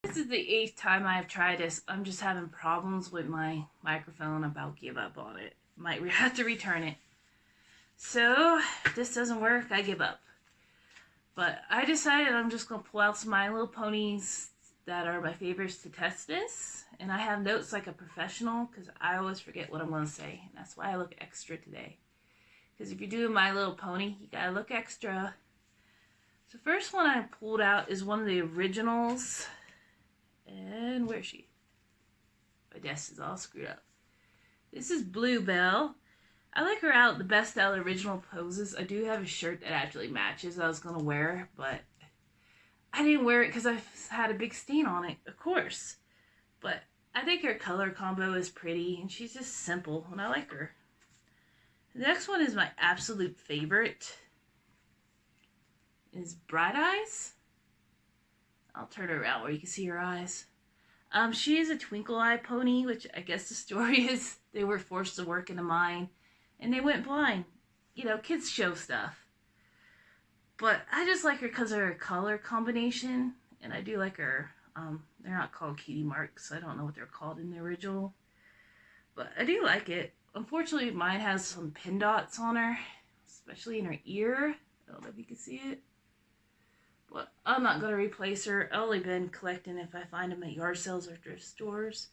This is the 8th time I've tried this. I'm just having problems with my microphone. I'm about to give up on it. Might have to return it. So, if this doesn't work, I give up. But I decided I'm just going to pull out some My Little Ponies that are my favorites to test this. And I have notes like a professional because I always forget what I'm going to say. And that's why I look extra today. Because if you're doing My Little Pony, you got to look extra. So the first one I pulled out is one of the originals. And where is she? My desk is all screwed up. This is Bluebell. I like her out the best out of the original poses. I do have a shirt that actually matches I was going to wear, but I didn't wear it because I had a big stain on it, of course. But I think her color combo is pretty, and she's just simple, and I like her. The next one is my absolute favorite. Is Bright Eyes. I'll turn her around where you can see her eyes. She is a twinkle eye pony, which I guess the story is they were forced to work in a mine and they went blind. You know, kids show stuff. But I just like her because of her color combination, and I do like her. They're not called cutie marks. I don't know what they're called in the original. But I do like it. Unfortunately, mine has some pin dots on her, especially in her ear. I don't know if you can see it. But I'm not going to replace her. I've only been collecting if I find them at yard sales or thrift stores.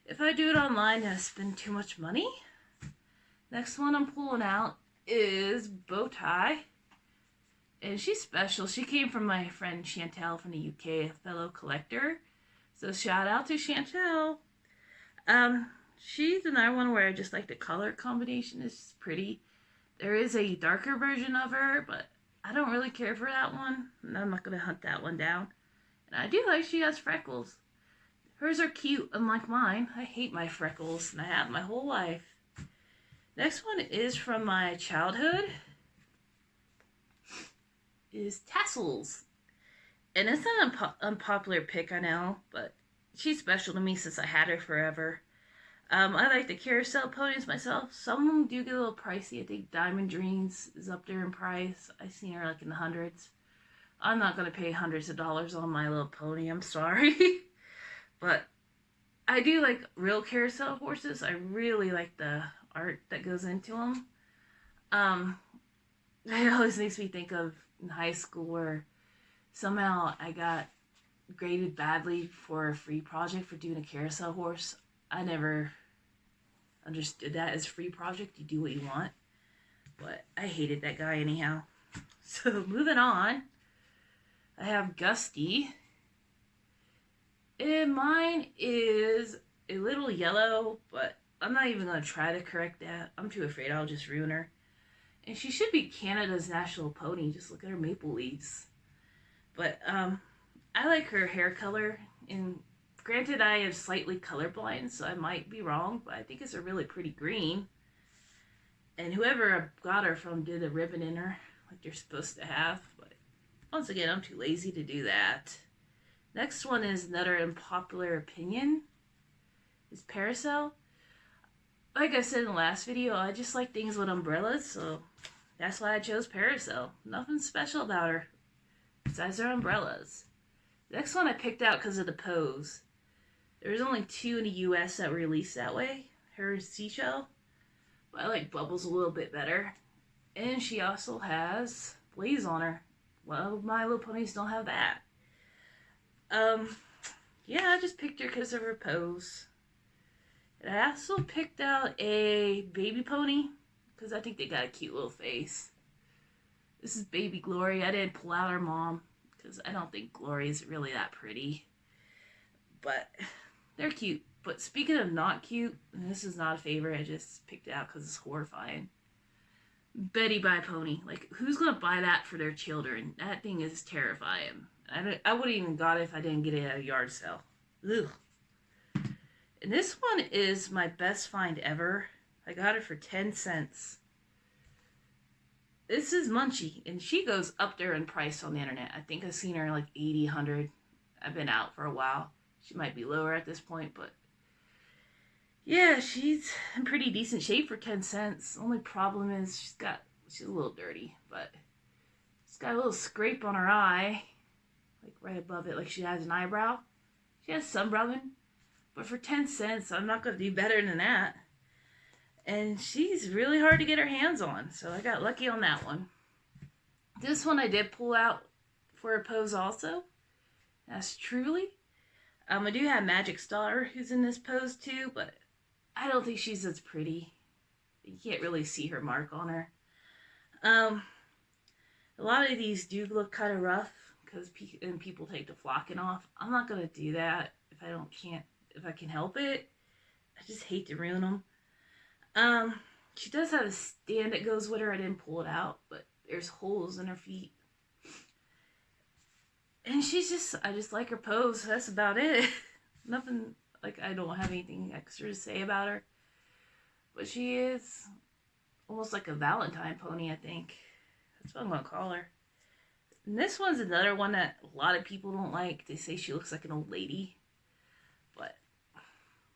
If I do it online, I spend too much money. Next one I'm pulling out is Bowtie. And she's special. She came from my friend Chantel from the UK, a fellow collector. So shout out to Chantel. She's another one where I just like the color combination is pretty. There is a darker version of her, but I don't really care for that one, and I'm not going to hunt that one down. And I do like she has freckles. Hers are cute, unlike mine. I hate my freckles, and I have my whole life. Next one is from my childhood. Is Tassels. And it's an unpopular pick, I know, but she's special to me since I had her forever. I like the carousel ponies myself. Some of them do get a little pricey. I think Diamond Dreams is up there in price. I've seen her like in the hundreds. I'm not going to pay hundreds of dollars on My Little Pony. I'm sorry. But I do like real carousel horses. I really like the art that goes into them. It always makes me think of in high school where somehow I got graded badly for a free project for doing a carousel horse. I never understood that as a free project. You do what you want. But I hated that guy anyhow. So moving on. I have Gusty. And mine is a little yellow, but I'm not even going to try to correct that. I'm too afraid I'll just ruin her. And she should be Canada's national pony. Just look at her maple leaves. But I like her hair color. And granted, I am slightly colorblind, so I might be wrong, but I think it's a really pretty green. And whoever got her from did a ribbon in her, like they're supposed to have. But once again, I'm too lazy to do that. Next one is another unpopular opinion. Is Parasol. Like I said in the last video, I just like things with umbrellas, so that's why I chose Parasol. Nothing special about her, besides her umbrellas. Next one I picked out because of the pose. There's only 2 in the US that were released that way. Her and Seashell. But I like Bubbles a little bit better. And she also has Blaze on her. Well, My Little Ponies don't have that. Yeah, I just picked her because of her pose. And I also picked out a baby pony because I think they got a cute little face. This is Baby Glory. I didn't pull out her mom because I don't think Glory is really that pretty. But they're cute. But speaking of not cute, and this is not a favorite, I just picked it out because it's horrifying. Betty by Pony. Like, who's going to buy that for their children? That thing is terrifying. I wouldn't even got it if I didn't get it at a yard sale. Ugh. And this one is my best find ever. I got it for 10 cents. This is Munchie, and she goes up there in price on the internet. I think I've seen her like 80, 100. I've been out for a while. She might be lower at this point, but yeah, she's in pretty decent shape for 10 cents. Only problem is she's a little dirty, but she's got a little scrape on her eye, like right above it, like she has an eyebrow. She has some rubbing, but for 10 cents, I'm not going to do better than that. And she's really hard to get her hands on, so I got lucky on that one. This one I did pull out for a pose also. That's Truly. I do have Magic Star who's in this pose too, but I don't think she's as pretty. You can't really see her mark on her. A lot of these do look kind of rough because people take the flocking off. I'm not gonna do that if I can help it. I just hate to ruin them. She does have a stand that goes with her. I didn't pull it out, but there's holes in her feet. And I just like her pose. That's about it. Nothing, I don't have anything extra to say about her. But she is almost like a Valentine pony, I think. That's what I'm going to call her. And this one's another one that a lot of people don't like. They say she looks like an old lady. But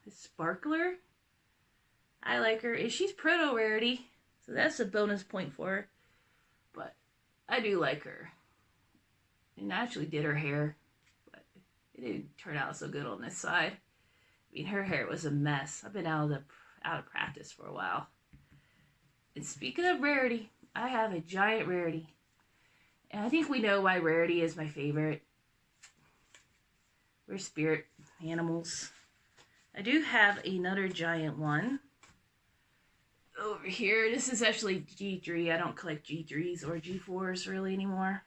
it's Sparkler. I like her. And she's proto rarity. So that's a bonus point for her. But I do like her. And I actually did her hair. But it didn't turn out so good on this side. I mean, her hair was a mess. I've been out of practice for a while. And speaking of rarity, I have a giant rarity. And I think we know why rarity is my favorite. We're spirit animals. I do have another giant one over here. This is actually G3. I don't collect G3s or G4s really anymore.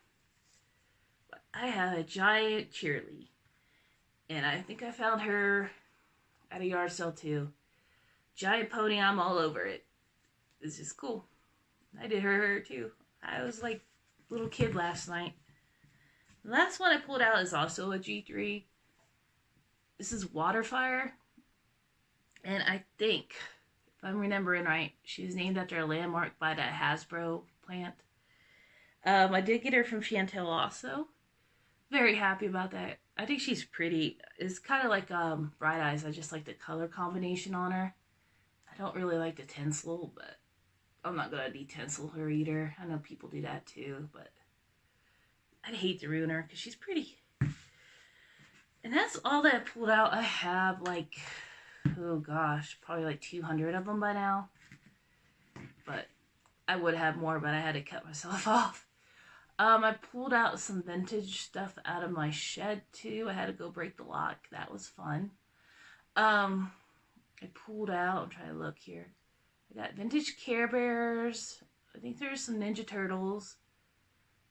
But I have a giant Cheerly. And I think I found her at a yard sale too. Giant pony, I'm all over it. It's just cool. I did her too. I was like a little kid last night. The last one I pulled out is also a G3. This is Waterfire. And I think, if I'm remembering right, she was named after a landmark by that Hasbro plant. I did get her from Chantel also. Very happy about that. I think she's pretty. It's kind of like Bright Eyes. I just like the color combination on her. I don't really like the tinsel, but I'm not going to de-tinsel her either. I know people do that too, but I'd hate to ruin her because she's pretty. And that's all that I pulled out. I have oh gosh, probably like 200 of them by now. But I would have more, but I had to cut myself off. I pulled out some vintage stuff out of my shed too. I had to go break the lock. That was fun. I pulled out, I'm trying to look here. I got vintage Care Bears. I think there's some Ninja Turtles.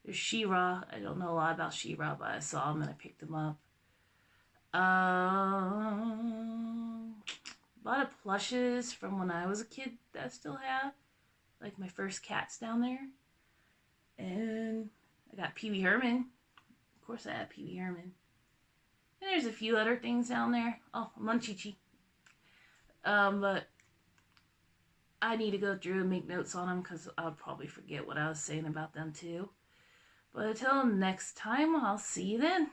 There's She-Ra. I don't know a lot about She-Ra, but I saw them and I picked them up. A lot of plushes from when I was a kid that I still have. Like my first cats down there. And I got Pee Wee Herman. Of course I have Pee Wee Herman. And there's a few other things down there. Oh, Munchichi. But I need to go through and make notes on them because I'll probably forget what I was saying about them too. But until next time, I'll see you then.